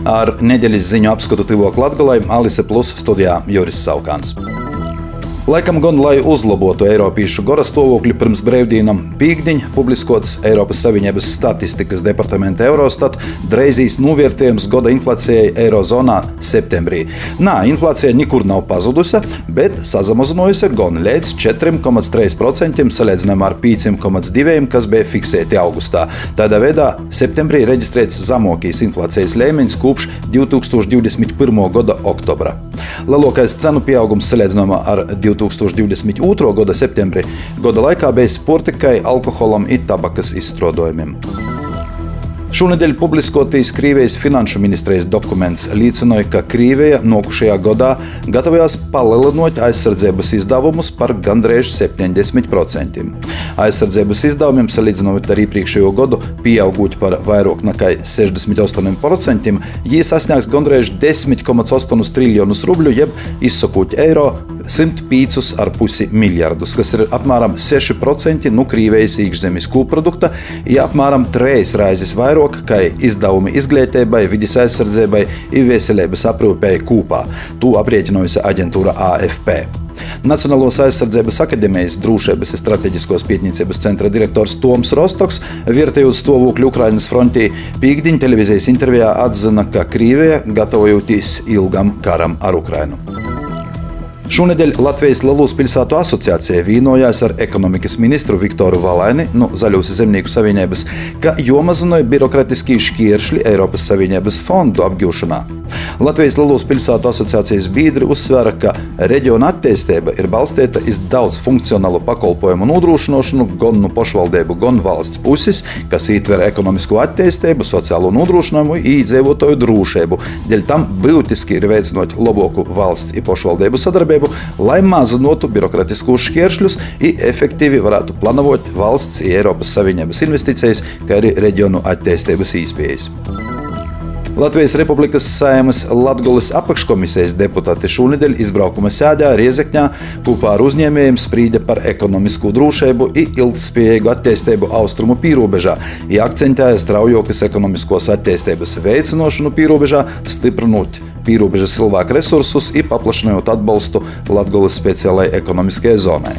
Ar nedēļas ziņu apskatu Tīvok Latgolai Alise Plus studijā Juris Saukāns. Laikam gan, lai uzlabotu Eiropīšu gora stāvokli pirms brīvdīnam, pīkdiņ publiskots Eiropas Savienības statistikas departamenta Eurostat dreizīs novērtējums gada inflācijai Eirozonā septembrī. Inflācija nekur nav pazudusi, bet sazamazinājusi gan līdz 4,3% salīdzinājumā ar 5,2%, kas bija fiksēti augustā. Tādā veidā septembrī reģistrēts zemākais inflācijas līmenis kopš 2021. gada oktobra. Lielākais cenu pieaugums salīdzinājumā ar 2022. gada septembrī gada laikā bija sportikai, alkoholam un tabakas izstrādājumiem. Šonedēļ publiskotais Krievijas finanšu ministrijas dokuments liecināja, ka Krievija nākošajā gadā gatavojās palielinot aizsardzības izdevumus par gandrīz 70%. Aizsardzības izdevumiem salīdzinot ar iepriekšējo gadu pieaugot par vairāk nekā 68%, jie sasniegs gandrīz 10,8 triljonus rubļu, jeb izsakot eiro 105,5 miljardus, kas ir apmēram 6% no Krievijas iekšzemes koprodukta, ja apmēram 3 reizes vairāk kā izdevumi izglītībai, vides aizsardzībai un veselības aprūpei kopā. To aprēķinājusi aģentūra AFP. Nacionālās aizsardzības akadēmijas drošības un strateģiskos pētniecības centra direktors Toms Rostoks, vērtējot stāvokli Ukrainas frontī, pīkdiņ televīzijas intervijā atzina, ka Krievija gatavojoties ilgam karam ar Ukrainu. Šonedēļ Latvijas Lielūs pilsētu asociācija vienojās ar ekonomikas ministru Viktoru Valaini no Zaļos zemnieku savienības, ka jomazināja birokratiskie šķēršļi Eiropas Savienības fondu apgūšanā. Latvijas Lielūs pilsētu asociācijas biedri uzsvēra, ka reģiona attīstība ir balstīta uz daudz funkcionālu pakalpojumu nodrošināšanu gan no pašvaldību, gan valsts puses, kas ietver ekonomisko attīstību, sociālo nodrošinājumu un iedzīvotāju drošību. Dēļ tam būtiski ir veicinot labāku valsts un pašvaldību sadarbību, lai mazinātu birokratiskos šķēršļus un efektīvi varētu plānot valsts un Eiropas Savienības investīcijas, kā arī reģionu attīstības iespējas. Latvijas Republikas Saeimas Latgoles apakškomisijas deputāti šonedēļ izbraukuma sēdē Riezekņā kopā ar uzņēmējiem sprīda par ekonomisko drošību un ilgtspējīgu attīstību austrumu pīrobežā, un akcentēja straujākas ekonomiskos attīstības veicināšanu pīrobežā, stiprinot pīrobežas cilvēku resursus un paplašinot atbalstu Latgoles speciālajai ekonomiskajai zonai.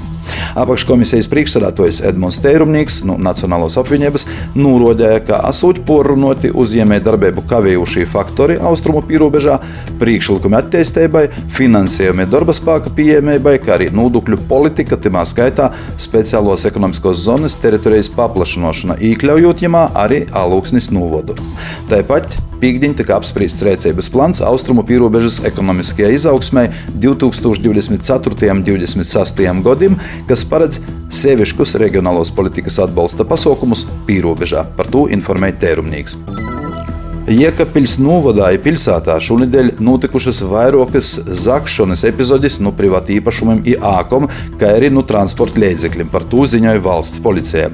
Apakškomisijas priekšsēdētājs Edmunds Teirumnieks no Nacionālās apvienības norādīja, ka esot porunoti uzņēmējdarbību kavējušie faktori austrumu pīrobežā, priekšlikumi attīstībai, finansējumi darba spēka pieejamībai, kā arī nodokļu politika, timā skaitā speciālos ekonomiskos zonas teritorijas paplašināšana, iekļaujot jomā arī Alūksnis novodu. Tāpat pīkdiņ tika apspriests rīcības plāns austrumu pīrobežas ekonomiskajai izaugsmei 2024. un 2026. gadam, kas paredz sevišķus reģionālos politikas atbalsta pasaukumus pīrobežā. Par to informēja Teirumnieks. Jēkabpils novadā un pilsētā šonedēļ notikušas vairākas zakšanas epizodes no privātu īpašumiem un ākom, kā arī no transporta līdzekļiem. Par to ziņoja valsts policija.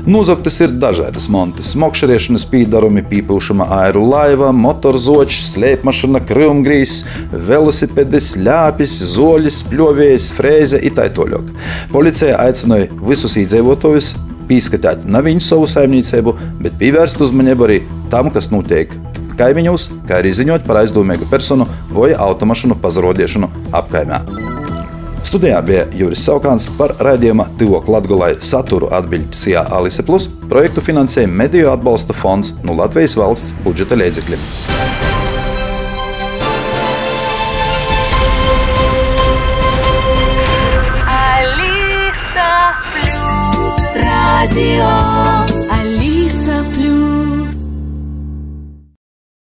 Nozagtas ir dažādas montes, smokšeriešanas pīdarumi, pīpilšana aeru laiva, motorzočs, slēpmašana, krivumgrīzs, velosipedis, ļāpis, zoļis, pļovējs, frēze un tā tālāk. Policija aicināja visus iedzīvotājus pīskatīt ne viņu savu saimniecību, bet pievērst uzmanību arī tam, kas notiek kaimiņos, kā arī ziņot par aizdomīgu personu vai automašīnu pazarodiešanu apkaimē. Studijā bija Juris Saukāns. Par raidījuma Tīvok Latgolai saturu atbiļķis Alise Plus. Projektu finansēja Mediju atbalsta fonds no Latvijas valsts budžeta līdzekļiem.